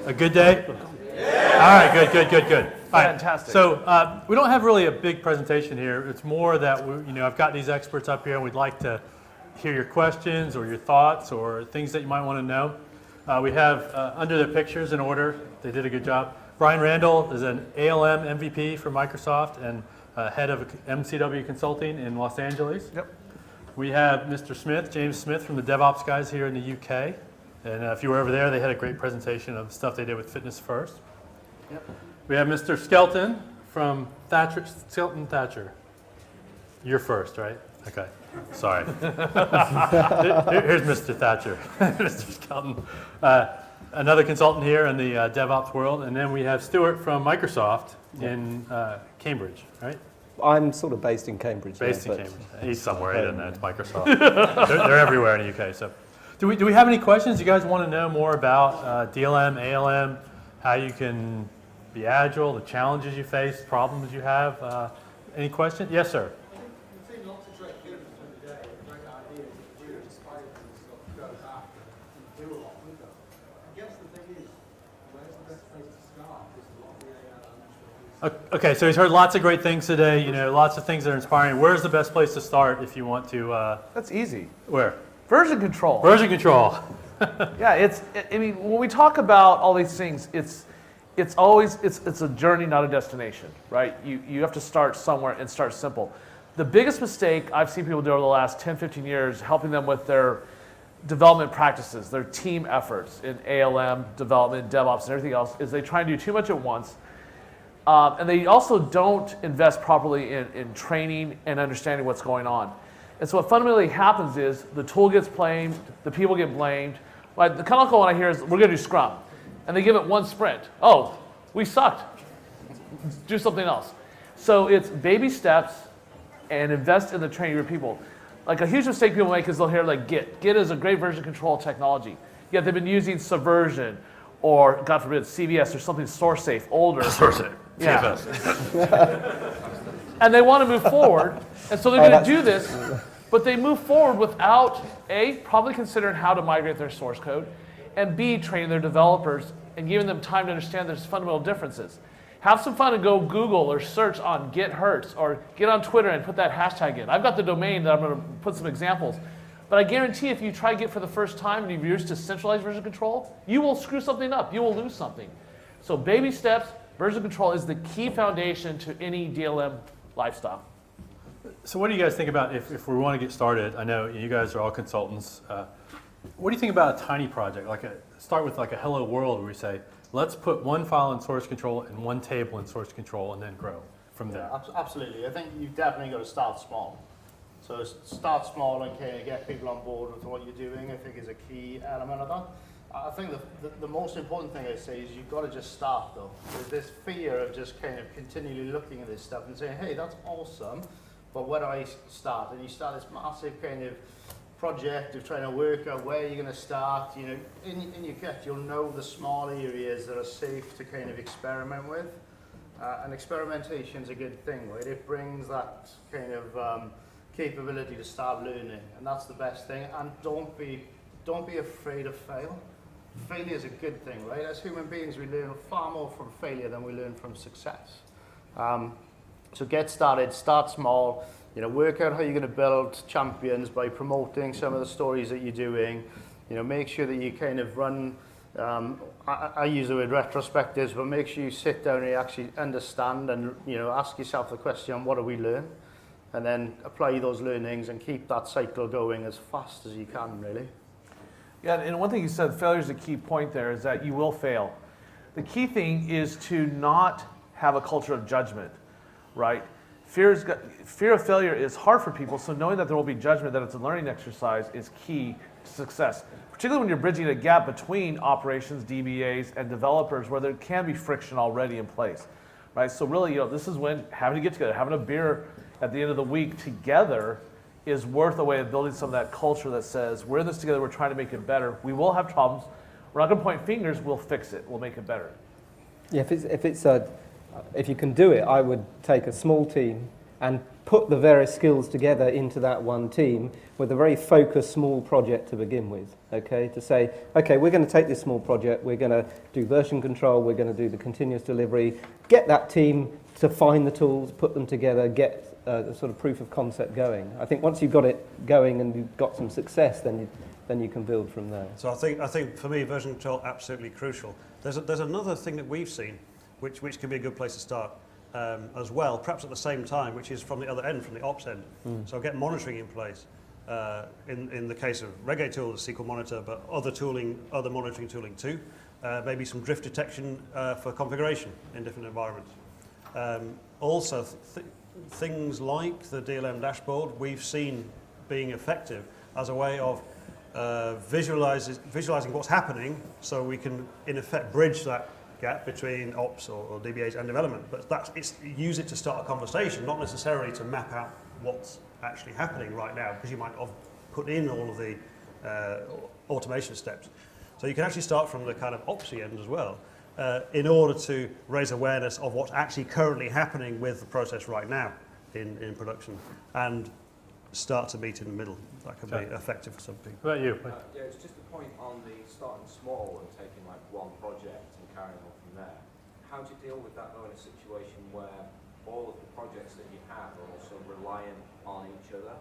A good day? Yeah. All right, good. All right, fantastic. So we don't have really a big presentation here. It's more that I've got these experts up here, and we'd like to hear your questions or your thoughts or things that you might want to know. We have under the pictures in order. They did a good job. Brian Randell is an ALM MVP for Microsoft and head of MCW Consulting in Los Angeles. Yep. We have Mr. Smith, James Smith from the DevOps Guys here in the UK. And if you were over there, they had a great presentation of the stuff they did with Fitness First. Yep. We have Mr. Skelton from Skelton Thatcher. You're first, right? Okay. Sorry. Here's Mr. Thatcher, Mr. Skelton. Another consultant here in the DevOps world. And then we have Stuart from Microsoft in Cambridge, right? I'm sort of based in Cambridge. Based in Cambridge. He's somewhere, he doesn't know, it's Microsoft. they're everywhere in the UK. So, do we have any questions? You guys want to know more about DLM, ALM, how you can be agile, the challenges you face, problems you have? Any questions? Yes, sir. It seems lots of great given through the day, great ideas, weird inspired and stuff to go after and do a lot with them. I guess the thing is, where's the best place to start? Because a lot of the AI Okay, so he's heard lots of great things today, lots of things that are inspiring. Where's the best place to start if you want to? That's easy. Where? Version control. Version control. Yeah, when we talk about all these things, it's a journey, not a destination, right? You have to start somewhere and start simple. The biggest mistake I've seen people do over the last 10, 15 years, helping them with their development practices, their team efforts in ALM, development, DevOps, and everything else, is they try and do too much at once. And they also don't invest properly in training and understanding what's going on. And so what fundamentally happens is the tool gets blamed, the people get blamed. Like the canonical one I hear is, we're going to do Scrum. And they give it one sprint. Oh, we sucked. Do something else. So it's baby steps and invest in the training of your people. Like a huge mistake people make is they'll hear like Git. Git is a great version control technology. Yet they've been using Subversion or, God forbid, CVS or something source safe, older. Source safe. Yeah. And they want to move forward. And so they're going to do this, but they move forward without, A, probably considering how to migrate their source code, and B, training their developers and giving them time to understand there's fundamental differences. Have some fun and go Google or search on Git Hurts or get on Twitter and put that hashtag in. I've got the domain that I'm going to put some examples. But I guarantee if you try Git for the first time and you're used to centralized version control, you will screw something up. You will lose something. So baby steps, version control is the key foundation to any DLM lifestyle. So what do you guys think about if we want to get started? I know you guys are all consultants. What do you think about a tiny project? Start with like a hello world where we say, let's put one file in source control and one table in source control and then grow from there. Absolutely. I think you've definitely got to start small. So start small and kind of get people on board with what you're doing, I think is a key element of that. I think the most important thing I say is you've got to just start though. There's this fear of just kind of continually looking at this stuff and saying, hey, that's awesome, but where do I start? And you start this massive kind of project of trying to work out where you're going to start. In your kit, you'll know the small areas that are safe to kind of experiment with. And experimentation is a good thing, right? It brings that kind of capability to start learning, and that's the best thing. And don't be afraid of fail. Failure is a good thing, right? As human beings, we learn far more from failure than we learn from success. So get started, start small. Work out how you're going to build champions by promoting some of the stories that you're doing. Make sure that you kind of run. I use the word retrospectives, but make sure you sit down and you actually understand and ask yourself the question: what do we learn? And then apply those learnings and keep that cycle going as fast as you can, really. Yeah, and one thing you said, failure is a key point there, is that you will fail. The key thing is to not have a culture of judgment, right? Fear of failure is hard for people, so knowing that there will be judgment, that it's a learning exercise, is key to success. Particularly when you're bridging a gap between operations, DBAs, and developers where there can be friction already in place, right? So really, this is when having to get together, having a beer at the end of the week together is worth a way of building some of that culture that says, we're in this together, we're trying to make it better. We will have problems. We're not going to point fingers, we'll fix it. We'll make it better. Yeah, if you can do it, I would take a small team and put the various skills together into that one team with a very focused small project to begin with, okay? To say, okay, we're going to take this small project, we're going to do version control, we're going to do the continuous delivery, get that team to find the tools, put them together, get a sort of proof of concept going. I think once you've got it going and you've got some success, then you can build from there. So I think for me, version control absolutely crucial. There's another thing that we've seen, which can be a good place to start as well, perhaps at the same time, which is from the other end, from the ops end. So get monitoring in place. In the case of Reggae tools, SQL Monitor, but other monitoring tooling too. Maybe some drift detection for configuration in different environments. Also, things like the DLM dashboard we've seen being effective as a way of visualizing what's happening, so we can in effect bridge that gap between ops or DBAs and development. But use it to start a conversation, not necessarily to map out what's actually happening right now, because you might have put in all of the automation steps. So you can actually start from the kind of opsy end as well, in order to raise awareness of what's actually currently happening with the process right now in production, and start to meet in the middle. That can be effective for some people. What about you? Yeah, it's just a point on the starting small and taking like one project and carrying on from there. How do you deal with that though in a situation where all of the projects that you have are also reliant on each other?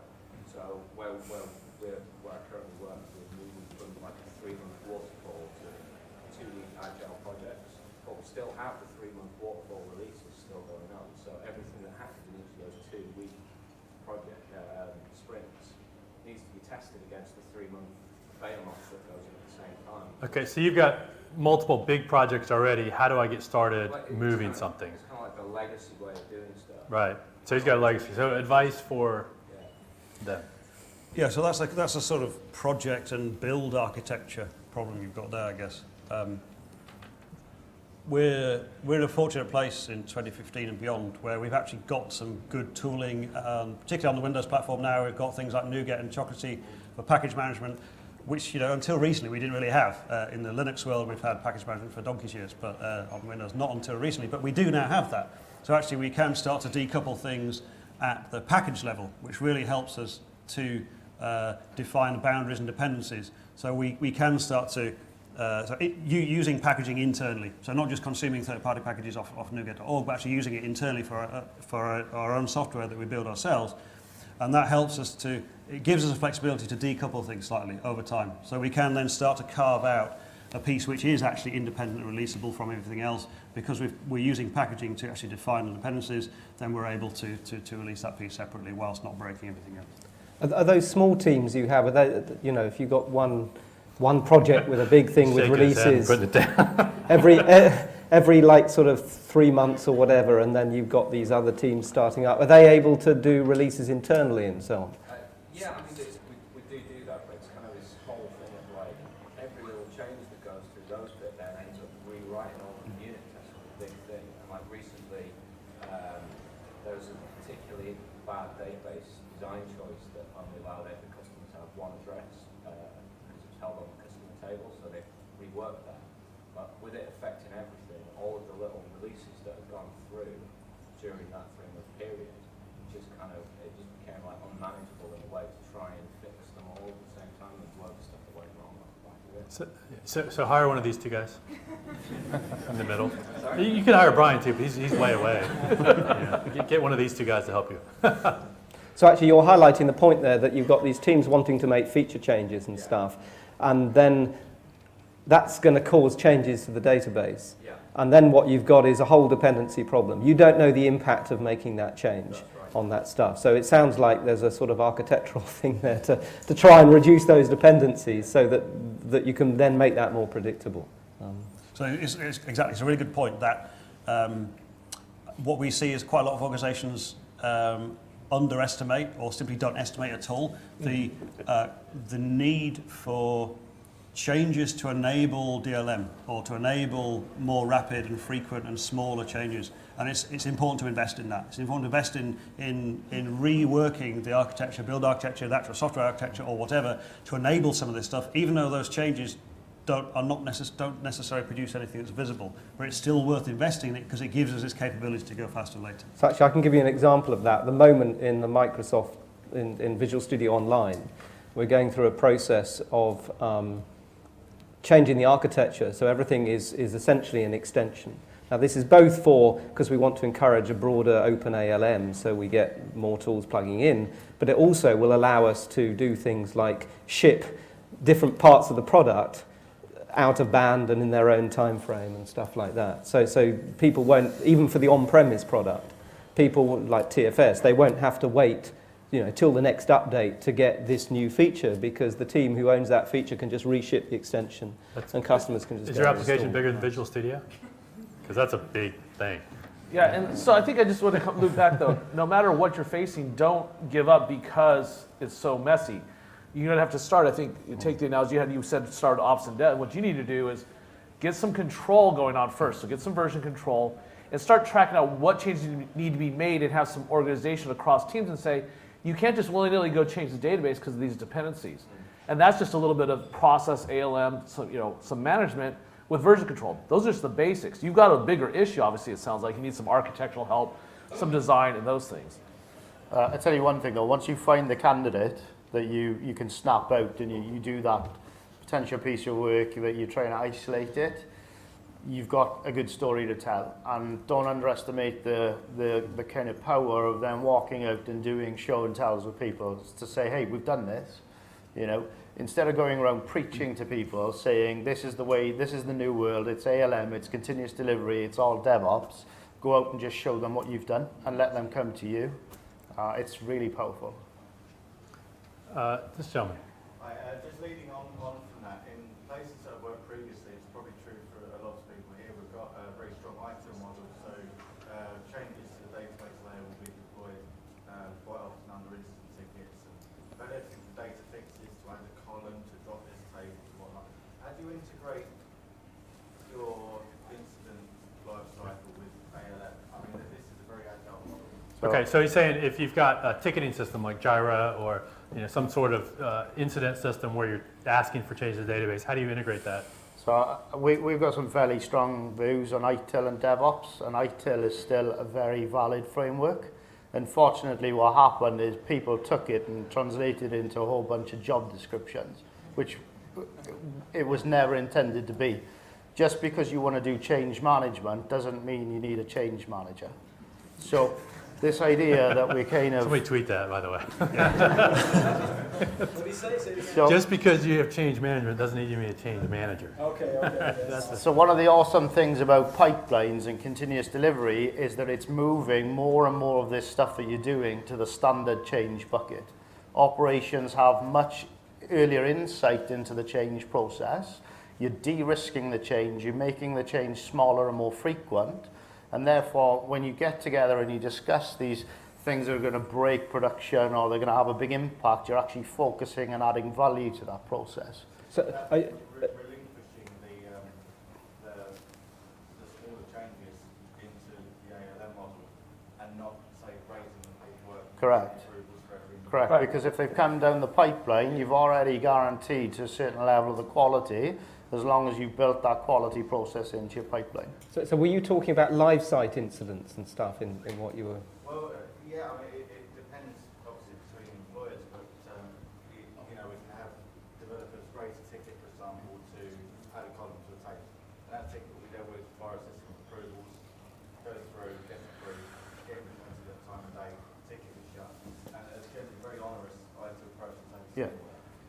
So where I currently work, we're moving from like a 3-month waterfall to 2-week agile projects, but we still have the 3-month waterfall releases still going on. So everything that happens in each of those 2-week project sprints needs to be tested against the 3-month fail-off that goes in at the same time. Okay, so you've got multiple big projects already. How do I get started moving something? It's kind of like a legacy way of doing stuff. Right. So he's got a legacy. So advice for them. Yeah, so that's a sort of project and build architecture problem you've got there, I guess. We're in a fortunate place in 2015 and beyond where we've actually got some good tooling, particularly on the Windows platform now. We've got things like NuGet and Chocolatey for package management, which until recently we didn't really have. In the Linux world, we've had package management for donkey's years, but on Windows not until recently. But we do now have that. So actually we can start to decouple things at the package level, which really helps us to define the boundaries and dependencies. So we can start to using packaging internally, so not just consuming third-party packages off NuGet.org, but actually using it internally for our own software that we build ourselves, and that helps us it gives us a flexibility to decouple things slightly over time. So we can then start to carve out a piece which is actually independent and releasable from everything else, because we're using packaging to actually define the dependencies. Then we're able to release that piece separately whilst not breaking everything else. Are those small teams you have? Are they, if you've got one project with a big thing with releases Putting it down. every like sort of 3 months or whatever, and then you've got these other teams starting up. Are they able to do releases internally and so on? Yeah, I mean, we do that, but it's kind of this whole thing of like every little change that goes through those bit then ends up rewriting all the unit tests for the big thing. And like recently, there was a particularly bad database design choice that only allowed every customer to have one address. Held on the customer table, so they reworked that. But with it affecting everything, all of the little releases that have gone through during that 3-month period, it just became like unmanageable in a way to try and fix them all at the same time and work the stuff that went wrong off the back of it. So hire one of these two guys in the middle. You can hire Brian too, but he's way away. Get one of these two guys to help you. So actually you're highlighting the point there that you've got these teams wanting to make feature changes and stuff, and then that's going to cause changes to the database. Yeah. And then what you've got is a whole dependency problem. You don't know the impact of making that change on that stuff. So it sounds like there's a sort of architectural thing there to try and reduce those dependencies so that you can then make that more predictable. So it's a really good point that what we see is quite a lot of organizations underestimate or simply don't estimate at all the need for changes to enable DLM or to enable more rapid and frequent and smaller changes. And it's important to invest in that. It's important to invest in reworking the architecture, build architecture, the actual software architecture or whatever to enable some of this stuff, even though those changes don't necessarily produce anything that's visible, but it's still worth investing in it because it gives us this capability to go faster later. So actually, I can give you an example of that. At the moment in the Microsoft, in Visual Studio Online, we're going through a process of changing the architecture, so everything is essentially an extension. Now this is both because we want to encourage a broader open ALM, so we get more tools plugging in, but it also will allow us to do things like ship different parts of the product out of band and in their own time frame and stuff like that. So people won't, even for the on-premise product, people like TFS, they won't have to wait till the next update to get this new feature, because the team who owns that feature can just reship the extension and customers can just Is your application bigger than Visual Studio? Because that's a big thing. Yeah, and so I think I just want to loop back though. No matter what you're facing, don't give up because it's so messy. You're going to have to start, I think, you take the analogy you said start ops and dev. What you need to do is get some control going on first. So get some version control and start tracking out what changes need to be made and have some organization across teams and say, you can't just willy-nilly go change the database because of these dependencies. And that's just a little bit of process, ALM, some management with version control. Those are just the basics. You've got a bigger issue, obviously, it sounds like. You need some architectural help, some design, and those things. I'll tell you one thing though, once you find the candidate that you can snap out and you do that potential piece of work that you're trying to isolate it, you've got a good story to tell. And don't underestimate the kind of power of them walking out and doing show and tells with people to say, hey, we've done this. Instead of going around preaching to people saying this is the way, this is the new world, it's ALM, it's continuous delivery, it's all DevOps, go out and just show them what you've done and let them come to you. It's really powerful. This gentleman. Just leading on from that, in places that I've worked previously, it's probably true for a lot of people here, we've got a very strong item model, so changes to the database layer will be deployed quite often under incident tickets, and relative to data fixes, to add a column, to drop this table, and whatnot. How do you integrate your incident lifecycle with ALM? I mean, this is a very agile model. Okay, so he's saying if you've got a ticketing system like Jira or some sort of incident system where you're asking for changes to the database, how do you integrate that? So we've got some fairly strong views on ITIL and DevOps, and ITIL is still a very valid framework. Unfortunately, what happened is people took it and translated it into a whole bunch of job descriptions, which it was never intended to be. Just because you want to do change management doesn't mean you need a change manager. So this idea that we kind of... Somebody tweet that, by the way. What did he say? So, Just because you have change management doesn't need you to be a change manager. Okay. so one of the awesome things about pipelines and continuous delivery is that it's moving more and more of this stuff that you're doing to the standard change bucket. Operations have much earlier insight into the change process. You're de-risking the change, you're making the change smaller and more frequent, and therefore when you get together and you discuss these things that are going to break production or they're going to have a big impact, you're actually focusing and adding value to that process. So, Relinquishing the smaller changes into the ALM model and not, say, raising the paperwork. Correct. Approvals for every Correct, Right. because if they've come down the pipeline, you've already guaranteed to a certain level of the quality, as long as you've built that quality process into your pipeline. so were you talking about live site incidents and stuff in what you were... Well, yeah, I mean, it depends obviously between employers, but we can have developers raise a ticket, for example, to add a column to a table. And that ticket will be dealt with via a system of approvals, goes through, gets approved, get implemented at the time of day, ticket is shut. And it's generally very onerous ITIL process. Yeah.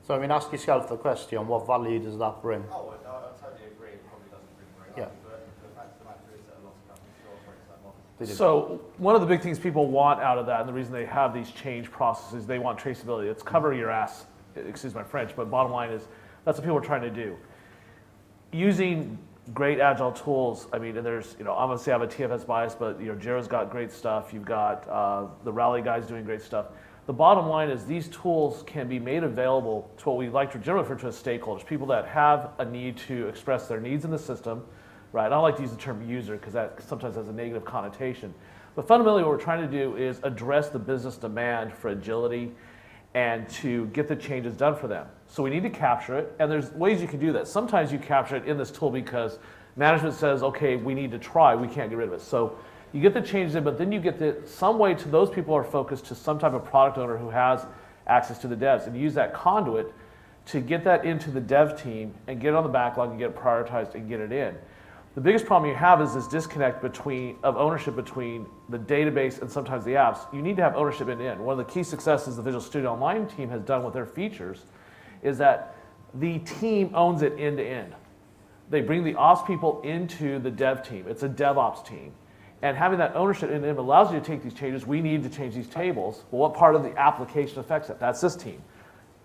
So, I mean, ask yourself the question, what value does that bring? Oh, I totally agree. It probably doesn't bring very Yeah. value, but the fact of the matter is that a lot of companies still operate that model. So one of the big things people want out of that, and the reason they have these change processes, they want traceability. It's cover your ass, excuse my French, but bottom line is that's what people are trying to do. Using great agile tools, I mean, and there's, obviously I have a TFS bias, but Jira's got great stuff. You've got the Rally guys doing great stuff. The bottom line is these tools can be made available to what we like to generally refer to as stakeholders, people that have a need to express their needs in the system, right? I don't like to use the term user because that sometimes has a negative connotation. But fundamentally what we're trying to do is address the business demand for agility and to get the changes done for them. So we need to capture it, and there's ways you can do that. Sometimes you capture it in this tool because management says, okay, we need to try, we can't get rid of it. So you get the changes in, but then you get some way to those people are focused to some type of product owner who has access to the devs, and use that conduit to get that into the dev team and get it on the backlog and get it prioritized and get it in. The biggest problem you have is this disconnect of ownership between the database and sometimes the apps. You need to have ownership end to end. One of the key successes the Visual Studio Online team has done with their features is that the team owns it end to end. They bring the ops people into the dev team. It's a DevOps team. And having that ownership end to end allows you to take these changes. We need to change these tables. Well, what part of the application affects it? That's this team.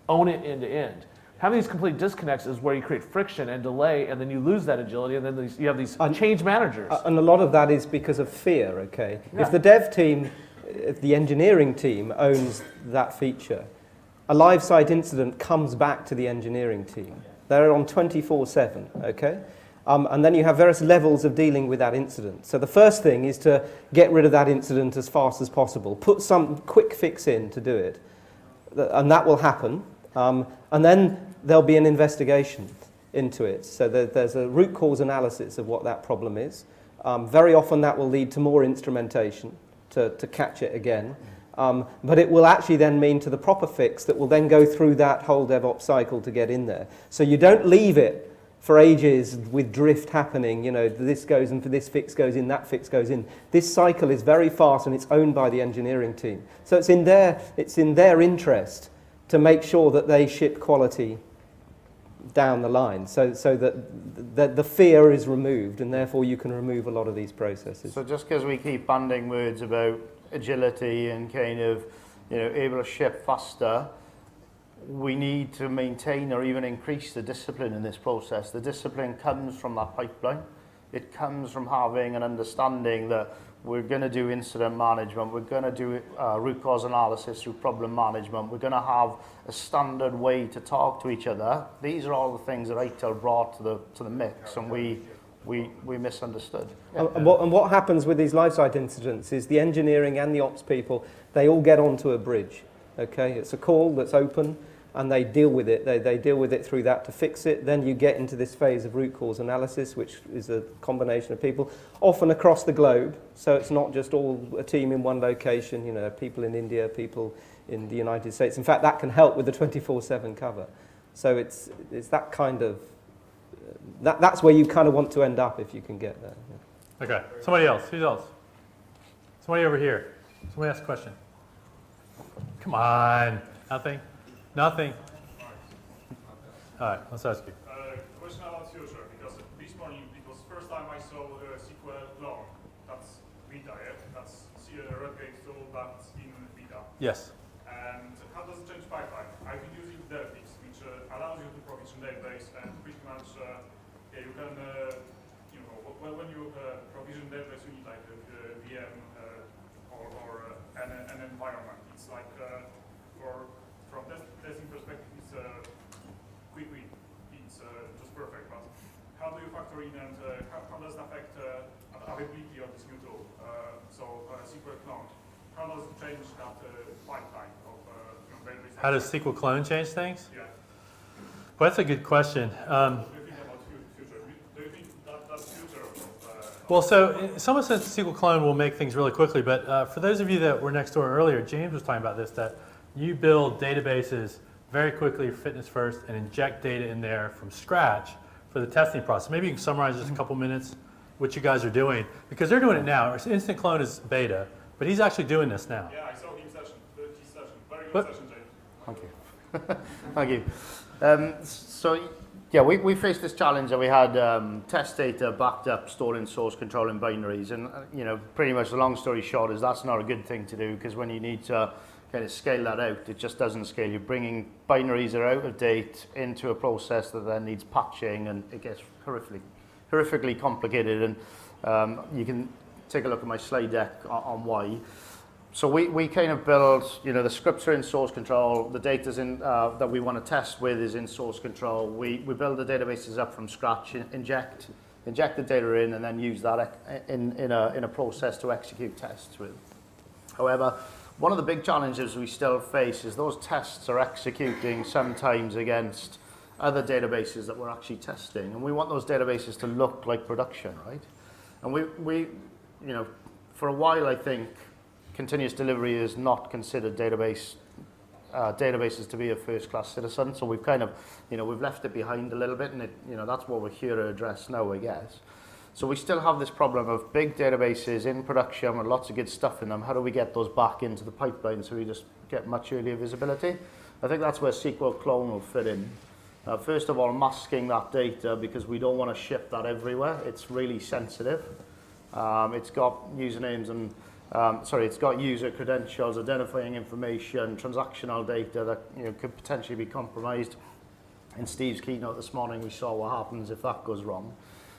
Own it end to end. Having these complete disconnects is where you create friction and delay, and then you lose that agility, and then you have these change managers. And a lot of that is because of fear, okay? Yeah. If the dev team, if the engineering team owns that feature, a live site incident comes back to the engineering team. They're on 24/7, okay? And then you have various levels of dealing with that incident. So the first thing is to get rid of that incident as fast as possible. Put some quick fix in to do it. And that will happen. And then there'll be an investigation into it. So there's a root cause analysis of what that problem is. Very often that will lead to more instrumentation to catch it again. But it will actually then mean to the proper fix that will then go through that whole DevOps cycle to get in there. So you don't leave it for ages with drift happening, you know, this goes and for this fix goes in, that fix goes in. This cycle is very fast and it's owned by the engineering team. So it's in their interest to make sure that they ship quality down the line, so that the fear is removed, and therefore you can remove a lot of these processes. So just because we keep banding words about agility and kind of, you know, able to ship faster, we need to maintain or even increase the discipline in this process. The discipline comes from that pipeline. It comes from having an understanding that we're going to do incident management, we're going to do root cause analysis through problem management, we're going to have a standard way to talk to each other. These are all the things that ITIL brought to the mix, and we misunderstood. Yeah. And what happens with these live site incidents is the engineering and the ops people, they all get onto a bridge. Okay, it's a call that's open, and they deal with it. They deal with it through that to fix it. Then you get into this phase of root cause analysis, which is a combination of people, often across the globe. So it's not just all a team in one location, you know, people in India, people in the United States. In fact, that can help with the 24/7 cover. So it's that kind of, that's where you kind of want to end up if you can get there. Yeah. Okay, somebody else. Who else? Somebody over here. Somebody ask a question. Come on. Nothing? Nothing? All right, let's ask you. Question about future, because this morning it was first time I saw SQL clone. That's beta, yeah? That's Redgate tool, that's in beta. Yes. And how does it change pipeline? I've been using DevOps, which allows you to provision database, and pretty much you can, when you provision database, you need like a VM or an environment. It's like from testing perspective, it's quick win. It's just perfect. But how do you factor in, and how does it affect availability of this new tool? SQL clone. How does it change that pipeline of database? How does SQL clone change things? Yeah. Well, that's a good question. What do you think about future? Do you think that's future? Well, so in some sense, SQL clone will make things really quickly. But for those of you that were next door earlier, James was talking about this, that you build databases very quickly, fitness first, and inject data in there from scratch for the testing process. Maybe you can summarize just a couple minutes what you guys are doing, because they're doing it now. Instant Clone is beta, but he's actually doing this now. Yeah, I saw his session. Very good session, James. Thank you. Thank you. So, yeah, we faced this challenge that we had test data backed up, stored in source control in binaries. And, you know, pretty much the long story short is that's not a good thing to do, because when you need to kind of scale that out, it just doesn't scale. You're bringing binaries that are out of date into a process that then needs patching, and it gets horrifically complicated. And you can take a look at my slide deck on why. So we kind of build, you know, the scripts are in source control, the data's in that we want to test with is in source control. We build the databases up from scratch, inject the data in, and then use that in a process to execute tests with. However, One of the big challenges we still face is those tests are executing sometimes against other databases that we're actually testing, and we want those databases to look like production, right? And we you know, for a while I think continuous delivery is not considered databases to be a first-class citizen, so we've kind of, you know, we've left it behind a little bit, and you know, that's what we're here to address now, I guess. So we still have this problem of big databases in production with lots of good stuff in them. How do we get those back into the pipeline so we just get much earlier visibility? I think that's where SQL Clone will fit in. First of all, masking that data because we don't want to ship that everywhere. It's really sensitive. It's got usernames and it's got user credentials, identifying information, transactional data that, you know, could potentially be compromised. In Steve's keynote this morning, we saw what happens if that goes wrong.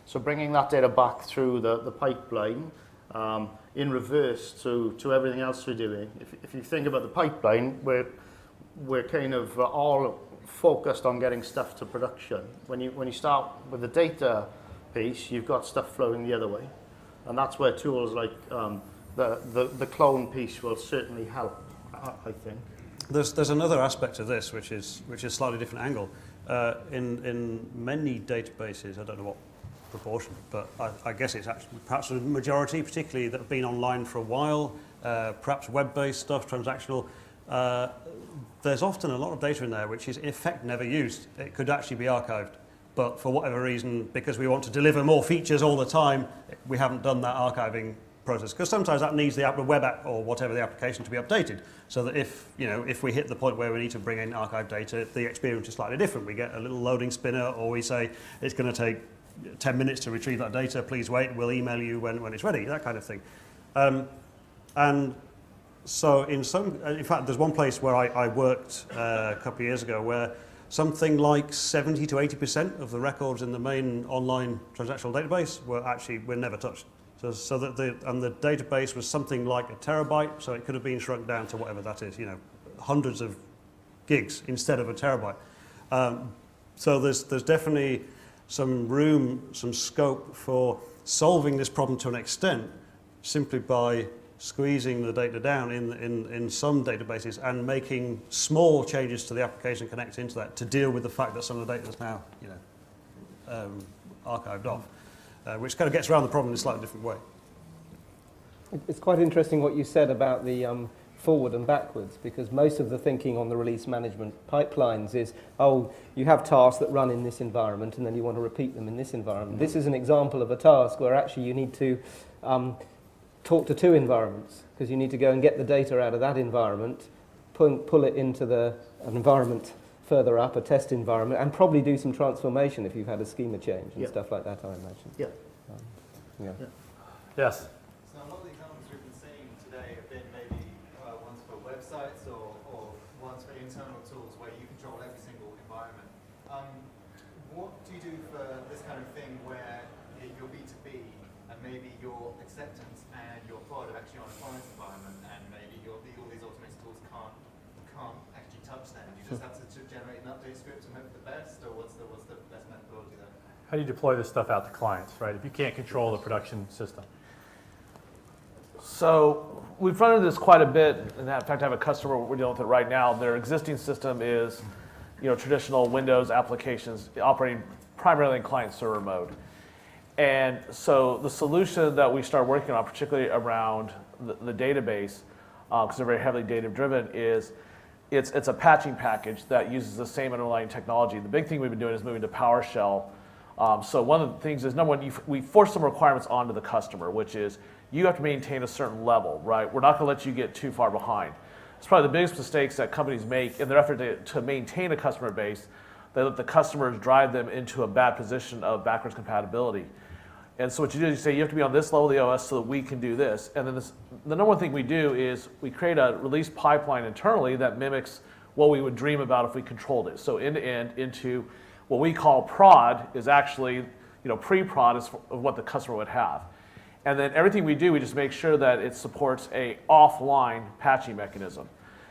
So bringing that data back through the pipeline in reverse to everything else we're doing. If you think about the pipeline, we're kind of all focused on getting stuff to production. When you start with the data piece, you've got stuff flowing the other way, and that's where tools like the clone piece will certainly help, I think. There's another aspect of this which is a slightly different angle. In many databases, I don't know what proportion, but I guess it's actually perhaps a majority, particularly that have been online for a while, perhaps web-based stuff, transactional. There's often a lot of data in there which is in effect never used. It could actually be archived, but for whatever reason, because we want to deliver more features all the time, we haven't done that archiving process, because sometimes that needs the web app or whatever the application to be updated, so that if we hit the point where we need to bring in archive data, the experience is slightly different. We get a little loading spinner, or we say it's going to take 10 minutes to retrieve that data, please wait, we'll email you when it's ready, that kind of thing. And so in fact, there's one place where I worked a couple of years ago where something like 70 to 80% of the records in the main online transactional database were never touched. So that the database was something like a terabyte, so it could have been shrunk down to whatever that is, hundreds of gigs instead of a terabyte. So there's definitely some room, some scope for solving this problem to an extent simply by squeezing the data down in some databases and making small changes to the application connected into that to deal with the fact that some of the data is now archived off, which kind of gets around the problem in a slightly different way. It's quite interesting what you said about the forward and backwards, because most of the thinking on the release management pipelines is, you have tasks that run in this environment and then you want to repeat them in this environment. This is an example of a task where actually you need to talk to two environments, because you need to go and get the data out of that environment, pull it into an environment further up, a test environment, and probably do some transformation if you've had a schema change and stuff like that, I imagine. Yeah. Yes. So a lot of the examples we've been seeing today have been maybe ones for websites or ones for internal tools where you control every single environment. What do you do for this kind of thing where you're B2B and maybe your acceptance and your prod are actually on a client's environment, and maybe all these automated tools can't actually touch them? You just have to generate an update script and hope for the best, or what's the best methodology there? How do you deploy this stuff out to clients, right? If you can't control the production system. So we've run into this quite a bit. In fact, I have a customer we're dealing with it right now. Their existing system is, traditional Windows applications operating primarily in client-server mode. And so the solution that we started working on, particularly around the database, because they're very heavily data-driven, is it's a patching package that uses the same underlying technology. The big thing we've been doing is moving to PowerShell. So one of the things is, number one, we force some requirements onto the customer, which is you have to maintain a certain level, right? We're not going to let you get too far behind. It's probably the biggest mistakes that companies make in their effort to maintain a customer base. They let the customers drive them into a bad position of backwards compatibility. And so what you do is you say you have to be on this level of the OS so that we can do this. And then the number one thing we do is we create a release pipeline internally that mimics what we would dream about if we controlled it. So end to end into what we call prod is actually, pre-prod is of what the customer would have. And then everything we do, we just make sure that it supports a offline patching mechanism.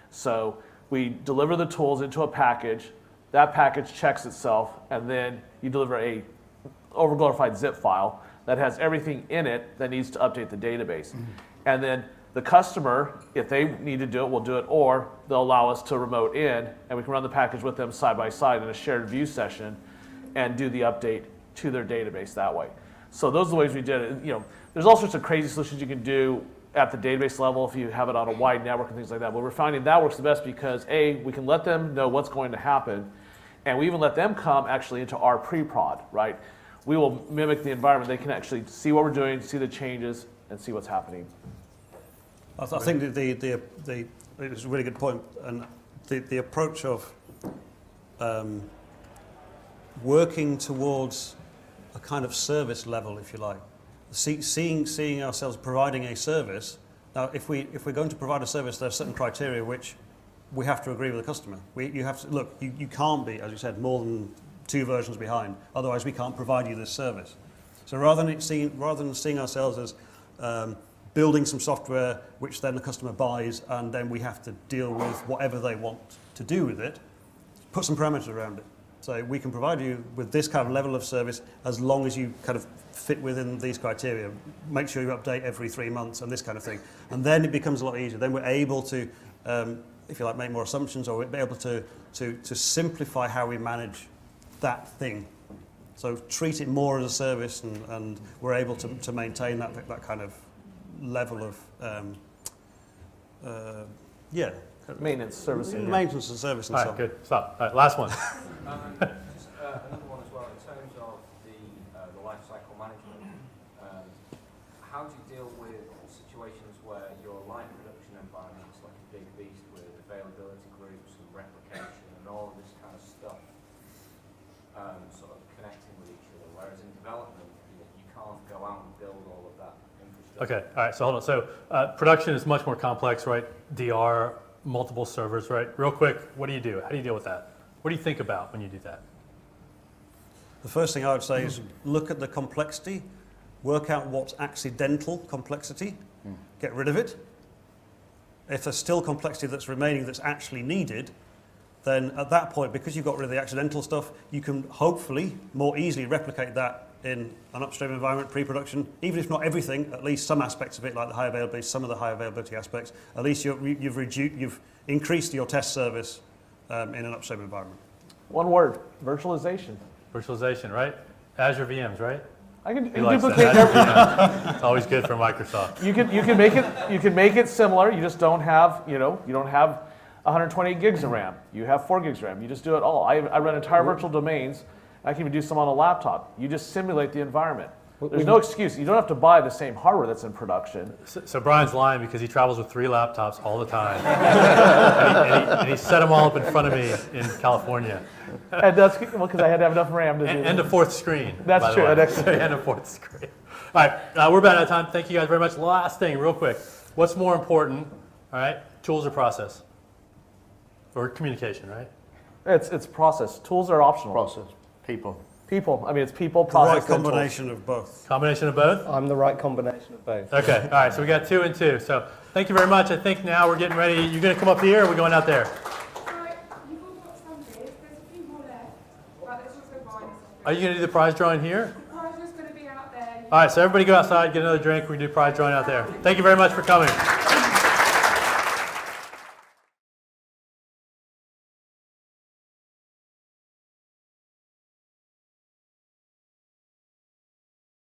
So we deliver the tools into a package, that package checks itself, and then you deliver a overglorified zip file that has everything in it that needs to update the database. And then The customer, if they need to do it, will do it, or they'll allow us to remote in, and we can run the package with them side by side in a shared view session and do the update to their database that way. So those are the ways we did it. You know, there's all sorts of crazy solutions you can do at the database level if you have it on a wide network and things like that. But we're finding that works the best because A, we can let them know what's going to happen, and we even let them come actually into our pre-prod, right? We will mimic the environment. They can actually see what we're doing, see the changes, and see what's happening. I think it was a really good point, and the approach of working towards a kind of service level, if you like, seeing ourselves providing a service. Now, if we're going to provide a service, there are certain criteria which we have to agree with the customer. You have to look. You can't be, as you said, more than 2 versions behind. Otherwise, we can't provide you this service. So rather than seeing ourselves as building some software which then the customer buys and then we have to deal with whatever they want to do with it, put some parameters around it. So we can provide you with this kind of level of service as long as you kind of fit within these criteria. Make sure you update every 3 months and this kind of thing. And then it becomes a lot easier. Then we're able to, if you like, make more assumptions, or we're able to simplify how we manage that thing. So treat it more as a service, and we're able to maintain that kind of level of, Maintenance, servicing. Maintenance and service and All so right, on. good. Stop. All right, last one. Just another one as well, in terms of the life cycle management, how do you deal with situations where your line production environment is like a big beast with availability groups and replication and all of this kind of stuff sort of connecting with each other, whereas in development you can't go out and build all of that infrastructure. Okay, all right, so hold on. So production is much more complex, right? DR, multiple servers, right? Real quick, what do you do? How do you deal with that? What do you think about when you do that? The first thing I would say is look at the complexity, work out what's accidental complexity, get rid of it. If there's still complexity that's remaining that's actually needed, then at that point, because you've got rid of the accidental stuff, you can hopefully more easily replicate that in an upstream environment, pre-production, even if not everything, at least some aspects of it, like the high availability, some of the high availability aspects, at least you've increased your test service in an upstream environment. One word, virtualization. Virtualization, right? Azure VMs, right? I can He likes duplicate that. Azure VMs. It's always good for Microsoft. You can make it similar. You just don't have, you don't have 128 gigs of RAM. You have 4 gigs of RAM. You just do it all. I run entire virtual domains. I can even do some on a laptop. You just simulate the environment. There's no excuse. You don't have to buy the same hardware that's in production. So Brian's lying because he travels with 3 laptops all the time. and he set them all up in front of me in California. And that's because I had to have enough RAM to do that. And a 4th screen. That's by the true. way. That's true. And a 4th screen. All right, we're about out of time. Thank you guys very much. Last thing, real quick. What's more important, all right, tools or process? Or communication, right? It's process. Tools are optional. Process, people. People. I mean, it's people, The process, right and tools. combination of both. Combination of both? I'm the right combination of both. Okay, all right, so we got 2 and 2. So thank you very much. I think now we're getting ready. You're going to come up here, or are we going out there? You've all got some here. There's a few more left, but there's also Brian's. Are you going to do the prize drawing here? The prize is going to be out there. All right, so everybody go outside, get another drink. We do prize drawing out there. Thank you very much for coming.